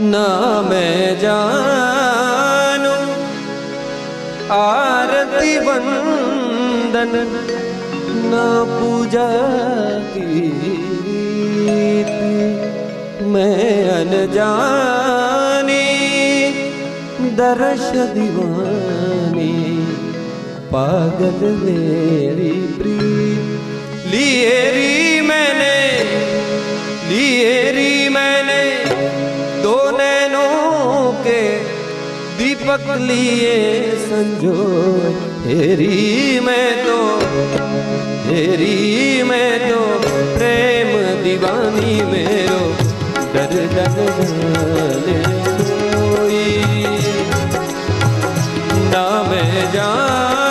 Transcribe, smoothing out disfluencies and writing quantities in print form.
ना मैं जानू आरती वंदन ना पूजा गीत, मैं अनजानी दर्श दीवानी पागल मेरी प्रीत। लिए री मैंने दो नैनों के दीपक लिए संजो, हेरी मैं तो प्रेम दीवानी मेरो डर जाने कोई ना मैं जान